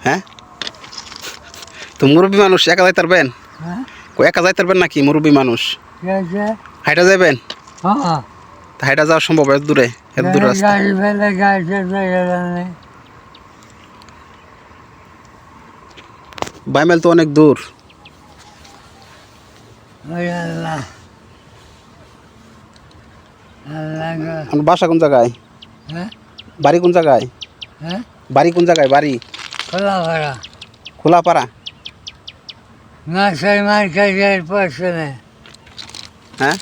হ্যাঁ তো মুরব্বী মানুষ একা যাইতে পারবেন? হ্যাঁ একা যাইতে পারবেন নাকি মুরব্বী মানুষ? হাইটা যাবেন? হ্যাঁ হাইটা যাওয়া সম্ভব? এত দূরে, এত দূর রাস্তা। গাড়ি ফেলে গাড়ি চলতে গেলে নেই। বাইমেল তো অনেক দূর। ওই আল্লাহ আল্লাহ গো। আপনার বাসা কোন জায়গায়? হ্যাঁ বাড়ি কোন জায়গায়? হ্যাঁ বাড়ি কোন জায়গায়? বাড়ি খোলা ভাড়া খোলাপাড়া। নার্সারি মার্কেটের পশ্চিমে। হ্যাঁ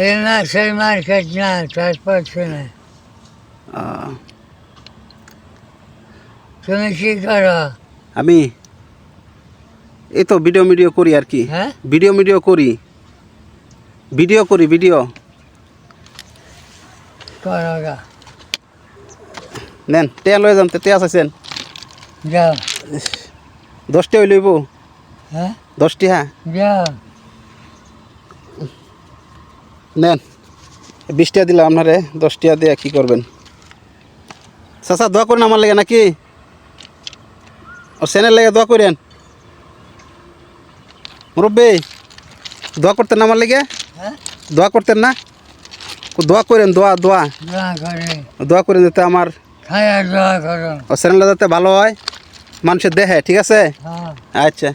এই নার্সারি মার্কেট না, তার পশ্চিমে। তুমি কি করো? আমি এই তো ভিডিও করি আর কি। হ্যাঁ ভিডিও করি, ভিডিও করো গা। নেন টেয়া লয়ে যান। টেয়া চাইছেন? যাও 10টা হয়ে লইব। হ্যাঁ 10টি। হ্যাঁ যাও নেন 20টা দিলাম আপনারে। 10টা দিয়ে কী করবেন? চাচা দোয়া করেন আমার লেগে নাকি? ওর চ্যানেল লেগে দোয়া করেন। মুরব্বী দোয়া করতেন না আমার লেগে? হ্যাঁ দোয়া করতেন না? দোয়া করেন, দোয়া দোয়া করে দোয়া করেন যাতে আমার খায়া দোয়া করো। চ্যানেলটা যাতে ভালো হয়, মানুষের দেখে। ঠিক আছে? হ্যাঁ আচ্ছা।